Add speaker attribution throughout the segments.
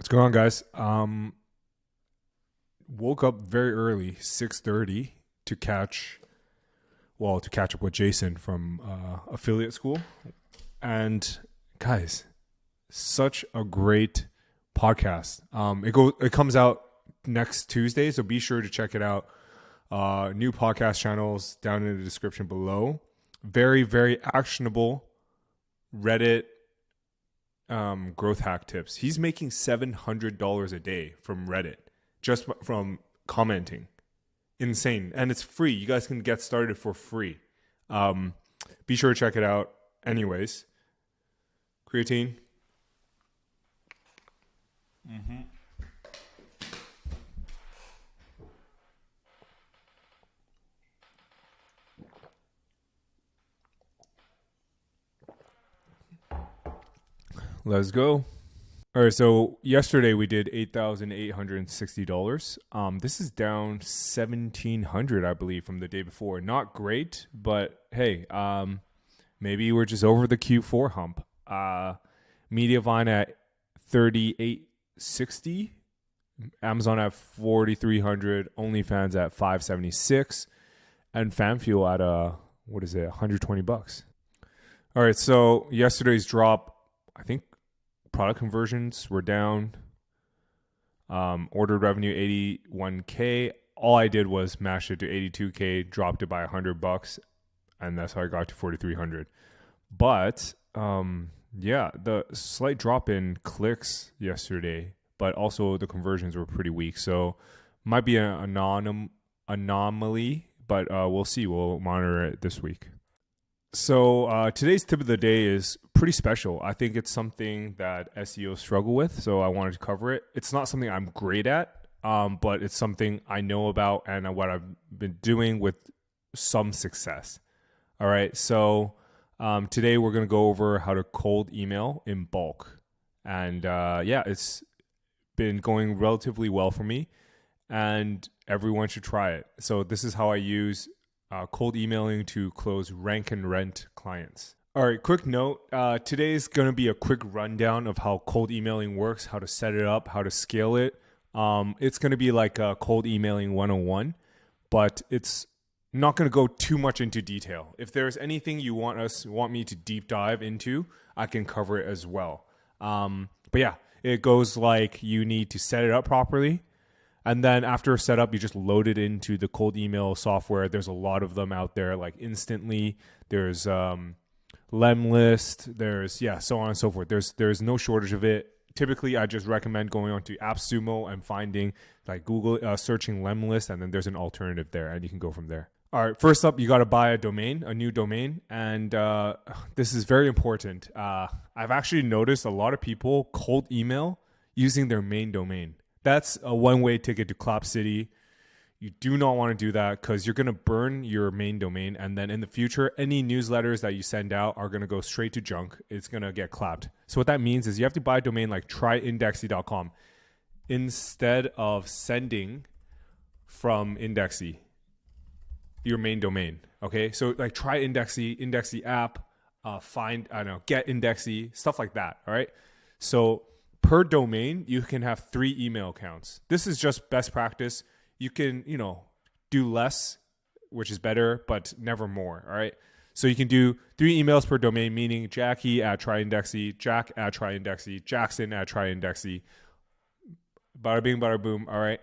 Speaker 1: What's going on, guys? Woke up very early, 6:30, to catch up with Jason from affiliate school. And guys, such a great podcast. It comes out next Tuesday, so be sure to check it out. New podcast channels down in the description below. Very, very actionable Reddit growth hack tips. He's making $700 a day from Reddit just from commenting. Insane. And it's free. You guys can get started for free. Be sure to check it out. Anyways, creatine. Let's go. All right, so yesterday we did $8,860. This is down $1,700, I believe, from the day before. Not great, but hey, maybe we're just over the Q4 hump. Mediavine at 3,860, Amazon at 4,300, OnlyFans at 576, and FanFuel at $120. All right, so yesterday's drop, I think. Product conversions were down. Ordered revenue 81K. All I did was mash it to 82K, dropped it by $100, and that's how I got to 4,300. But the slight drop in clicks yesterday, but also the conversions were pretty weak. So might be an anomaly, but we'll see. We'll monitor it this week. So today's tip of the day is pretty special. I think it's something that SEOs struggle with, so I wanted to cover it. It's not something I'm great at, but it's something I know about and what I've been doing with some success. All right, so today we're going to go over how to cold email in bulk. And it's been going relatively well for me, and everyone should try it. So this is how I use cold emailing to close rank and rent clients. All right, quick note. Today's going to be a quick rundown of how cold emailing works, how to set it up, how to scale it. It's going to be like a cold emailing 101, but it's not going to go too much into detail. If there's anything you want me to deep dive into, I can cover it as well. But yeah, it goes like you need to set it up properly. And then after setup, you just load it into the cold email software. There's a lot of them out there, like Instantly. There's Lemlist. There's so on and so forth. There's no shortage of it. Typically, I just recommend going on to AppSumo and finding like Google searching Lemlist, and then there's an alternative there, and you can go from there. All right, first up, you got to buy a new domain, and this is very important. I've actually noticed a lot of people cold email using their main domain. That's a one-way ticket to Clap City. You do not want to do that because you're going to burn your main domain. And then in the future, any newsletters that you send out are going to go straight to junk. It's going to get clapped. So what that means is you have to buy a domain like tryindexy.com instead of sending from Indexy, your main domain. Okay, so like try Indexy app, get Indexy, stuff like that. All right, so per domain, you can have 3 email accounts. This is just best practice. You can, do less, which is better, but never more. All right. So you can do 3 emails per domain, meaning Jackie at tryindexy, Jack at tryindexy, Jackson at tryindexy. Bada bing, bada boom. All right.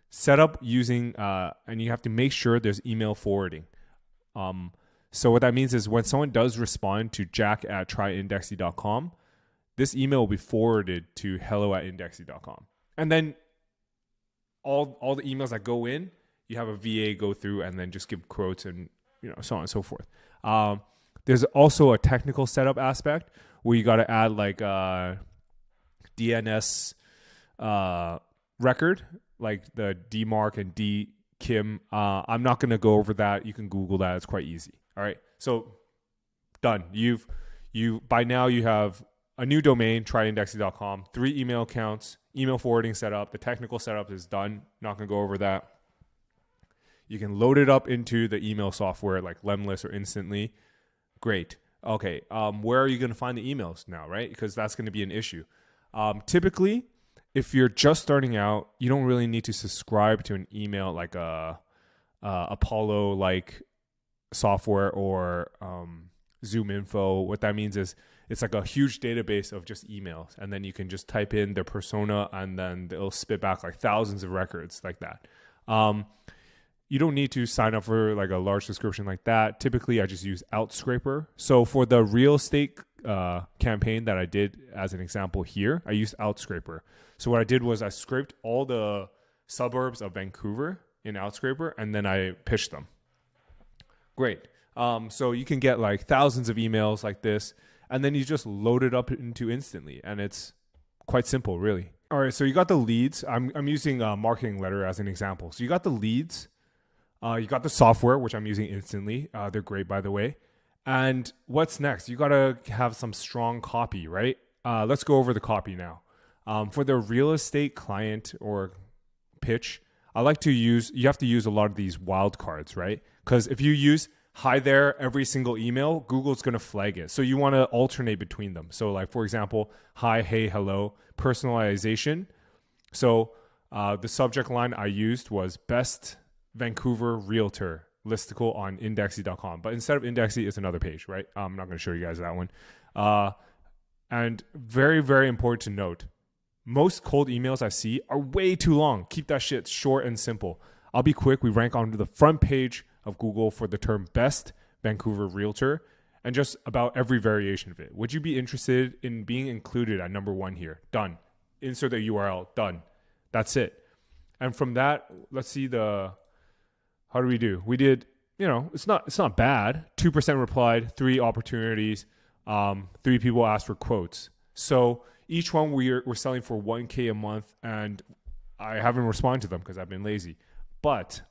Speaker 1: Set up using, and you have to make sure there's email forwarding. So what that means is when someone does respond to Jack at tryindexy.com, this email will be forwarded to hello@indexy.com. And then all the emails that go in, you have a VA go through and then just give quotes and so on and so forth. There's also a technical setup aspect where you got to add like a DNS record, like the DMARC and DKIM. I'm not going to go over that. You can Google that. It's quite easy. All right. So done. By now you have a new domain, tryindexy.com, 3 email accounts, email forwarding setup. The technical setup is done. Not going to go over that. You can load it up into the email software like Lemlist or Instantly. Great. Okay. Where are you going to find the emails now, right? Because that's going to be an issue. Typically, if you're just starting out, you don't really need to subscribe to an email like a Apollo like software or Zoom Info. What that means is it's like a huge database of just emails, and then you can just type in their persona and then it'll spit back like thousands of records like that. You don't need to sign up for like a large subscription like that. Typically, I just use Outscraper. So for the real estate campaign that I did as an example here, I used Outscraper. So what I did was I scraped all the suburbs of Vancouver in Outscraper, and then I pitched them. Great. So you can get like thousands of emails like this, and then you just load it up into Instantly, and it's quite simple, really. All right, so you got the leads. I'm using a marketing letter as an example. So you got the leads. You got the software, which I'm using Instantly. They're great, by the way. And what's next? You got to have some strong copy, right? Let's go over the copy now. For the real estate client or pitch, you have to use a lot of these wildcards, right? Because if you use hi there every single email, Google's going to flag it. So you want to alternate between them. So like, for example, hi, hey, hello, personalization. So the subject line I used was best Vancouver realtor listicle on indexy.com. But instead of Indexy, it's another page, right? I'm not going to show you guys that one. And very, very important to note, most cold emails I see are way too long. Keep that shit short and simple. I'll be quick. We rank onto the front page of Google for the term best Vancouver realtor and just about every variation of it. Would you be interested in being included at number 1 here? Done. Insert the URL. Done. That's it. And from that, let's see how do we do? We did, it's not bad. 2% replied, 3 opportunities, 3 people asked for quotes. So each one we're selling for $1,000 a month, and I haven't responded to them because I've been lazy. But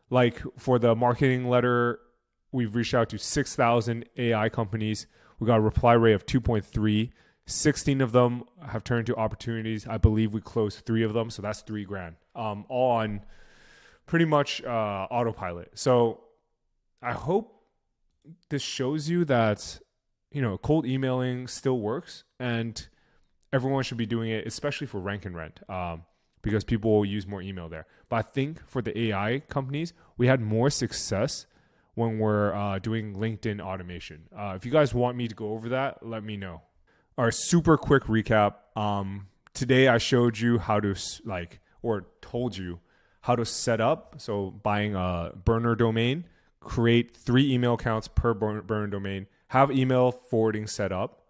Speaker 1: like for the marketing letter, we've reached out to 6,000 AI companies. We got a reply rate of 2.3. 16 of them have turned to opportunities. I believe we closed 3 of them, so that's $3,000. All on pretty much autopilot. So I hope this shows you that cold emailing still works, and everyone should be doing it, especially for rank and rent, because people will use more email there. But I think for the AI companies, we had more success when we're doing LinkedIn automation. If you guys want me to go over that, let me know. All right, super quick recap. Today I showed you how to told you how to set up. So buying a burner domain, create 3 email accounts per burner domain, have email forwarding set up,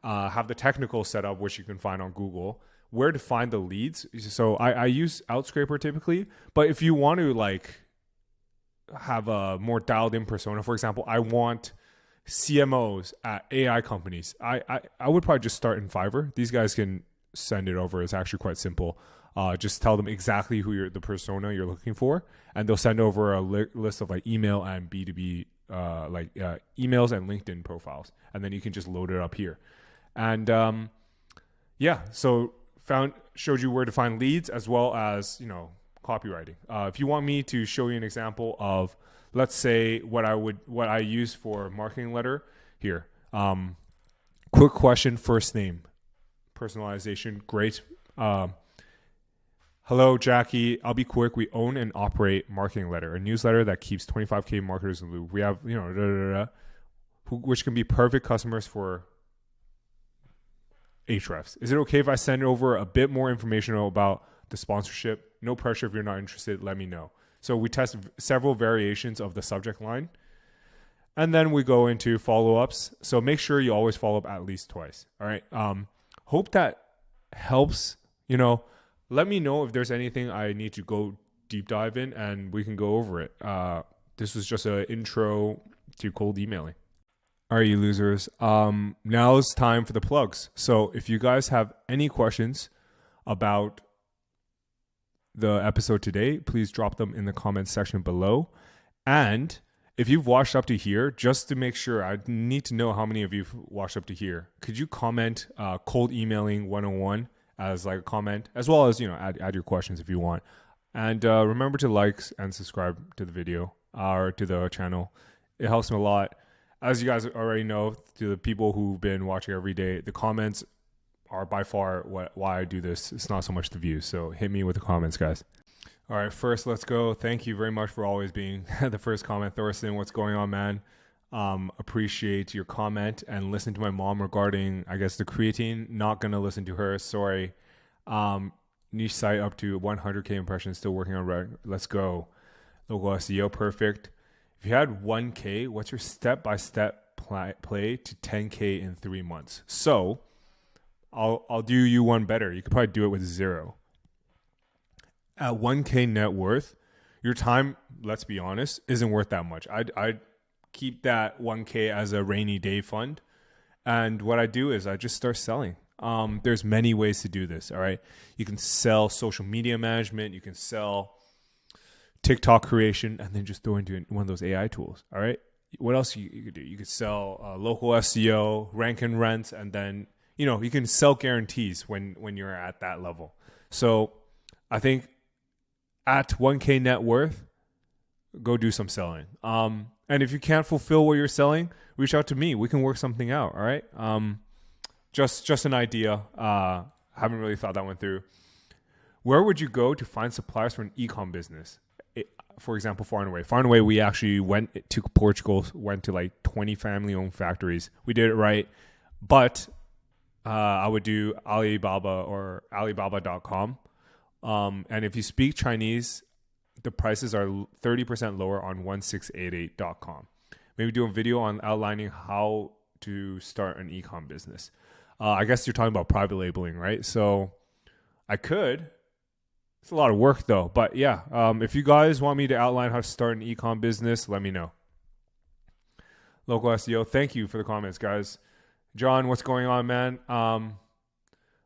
Speaker 1: have the technical setup, which you can find on Google, where to find the leads. So I use Outscraper typically, but if you want to have a more dialed in persona, for example, I want CMOs at AI companies, I would probably just start in Fiverr. These guys can send it over. It's actually quite simple. Just tell them exactly who the persona you're looking for, and they'll send over a list of email and B2B emails and LinkedIn profiles, and then you can just load it up here. And so showed you where to find leads as well as copywriting. If you want me to show you an example of, let's say, what I use for marketing letter here. Quick question, first name, personalization, great. Hello, Jackie. I'll be quick. We own and operate marketing letter, a newsletter that keeps 25K marketers in the loop. We have, which can be perfect customers for Ahrefs. Is it okay if I send over a bit more information about the sponsorship? No pressure. If you're not interested, let me know. So we test several variations of the subject line, and then we go into follow-ups. So make sure you always follow up at least twice. All right. Hope that helps. Let me know if there's anything I need to go deep dive in, and we can go over it. This was just an intro to cold emailing. All right, you losers. Now it's time for the plugs. So if you guys have any questions about the episode today, please drop them in the comments section below. And if you've watched up to here, just to make sure, I need to know how many of you've watched up to here. Could you comment cold emailing 101 as a comment, as well as add your questions if you want. And remember to like and subscribe to the video or to the channel. It helps me a lot. As you guys already know, to the people who've been watching every day, the comments are by far why I do this. It's not so much the views. So hit me with the comments, guys. All right, first, let's go. Thank you very much for always being the first comment. Thorsten, what's going on, man? Appreciate your comment and listen to my mom regarding, I guess, the creatine. Not going to listen to her. Sorry. Niche site up to 100K impressions. Still working on let's go. Local SEO, perfect. If you had 1K, what's your step-by-step play to 10K in 3 months? So I'll do you one better. You could probably do it with 0. At 1K net worth, your time, let's be honest, isn't worth that much. I'd keep that 1K as a rainy day fund. And what I do is I just start selling. There's many ways to do this. All right. You can sell social media management. You can sell TikTok creation and then just throw into one of those AI tools. All right. What else you could do? You could sell local SEO, rank and rent, and then, you can sell guarantees when you're at that level. So I think at 1K net worth, go do some selling. And if you can't fulfill what you're selling, reach out to me. We can work something out. All right. Just an idea. Haven't really thought that one through. Where would you go to find suppliers for an e-com business? For example, Far and Away. Far and Away, we actually went to Portugal, went to like 20 family-owned factories. We did it right. But I would do Alibaba or Alibaba.com. And if you speak Chinese, the prices are 30% lower on 1688.com. Maybe do a video on outlining how to start an e-com business. I guess you're talking about private labeling, right? So I could. It's a lot of work though. But yeah, if you guys want me to outline how to start an e-com business, let me know. Local SEO, thank you for the comments, guys. John, what's going on, man?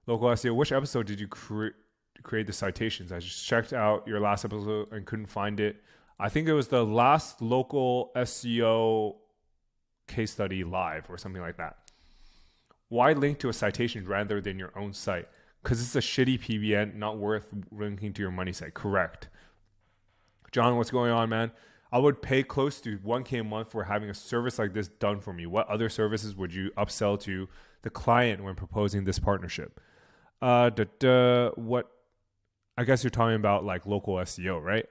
Speaker 1: Local SEO, which episode did you create the citations? I just checked out your last episode and couldn't find it. I think it was the last local SEO case study live or something like that. Why link to a citation rather than your own site? Because it's a shitty PBN, not worth linking to your money site. Correct. John, what's going on, man? I would pay close to 1K a month for having a service like this done for me. What other services would you upsell to the client when proposing this partnership? What? I guess you're talking about like local SEO, right?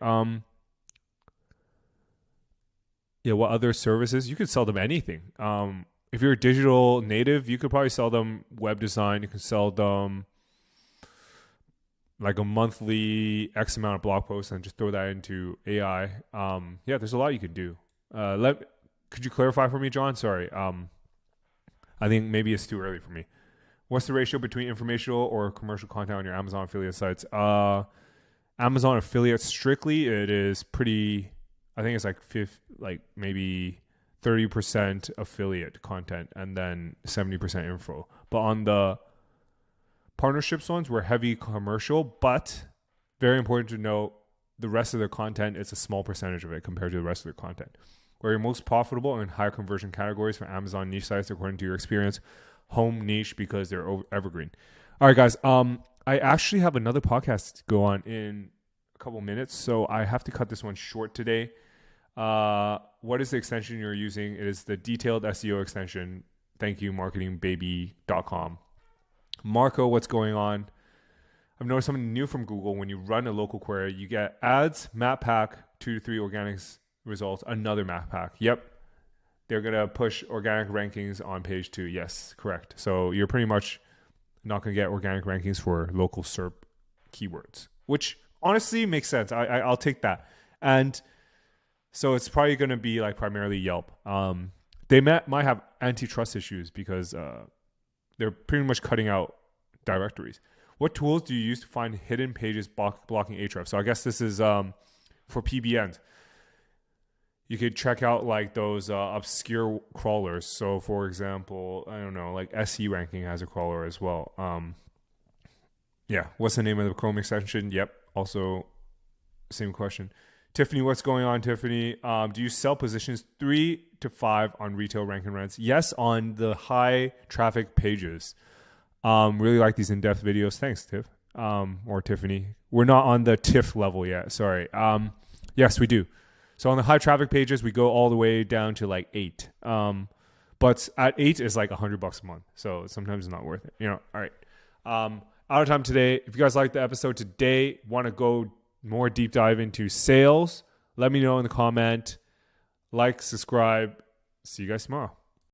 Speaker 1: Yeah, what other services? You could sell them anything. If you're a digital native, you could probably sell them web design. You can sell them like a monthly X amount of blog posts and just throw that into AI. Yeah, there's a lot you could do. Could you clarify for me, John? Sorry. I think maybe it's too early for me. What's the ratio between informational or commercial content on your Amazon affiliate sites? Amazon affiliates strictly, it is pretty. I think it's like maybe 30% affiliate content and then 70% info. But on the partnerships ones, we're heavy commercial, but very important to note the rest of their content is a small percentage of it compared to the rest of their content. Where you're most profitable and higher conversion categories for Amazon niche sites according to your experience. Home niche because they're evergreen. All right, guys. I actually have another podcast to go on in a couple minutes, so I have to cut this one short today. What is the extension you're using? It is the detailed SEO extension. Thank you, marketingbaby.com. Marco, what's going on? I've noticed something new from Google. When you run a local query, you get ads, map pack, 2 to 3 organic results, another map pack. Yep. They're going to push organic rankings on page 2. Yes, correct. So you're pretty much not going to get organic rankings for local SERP keywords, which honestly makes sense. I'll take that. And so it's probably going to be like primarily Yelp. They might have antitrust issues because they're pretty much cutting out directories. What tools do you use to find hidden pages blocking Ahrefs? So I guess this is for PBNs. You could check out like those obscure crawlers. So for example, I don't know, like SE ranking has a crawler as well. Yeah. What's the name of the Chrome extension? Yep. Also same question. Tiffany, what's going on, Tiffany? Do you sell positions 3 to 5 on retail rank and rents? Yes, on the high traffic pages. Really like these in-depth videos. Thanks, Tiff. Or Tiffany. We're not on the Tiff level yet. Sorry. Yes, we do. So on the high traffic pages, we go all the way down to like 8. But at 8 is like $100 a month. So sometimes it's not worth it. All right. Out of time today. If you guys like the episode today, want to go more deep dive into sales, let me know in the comment. Like, subscribe. See you guys tomorrow.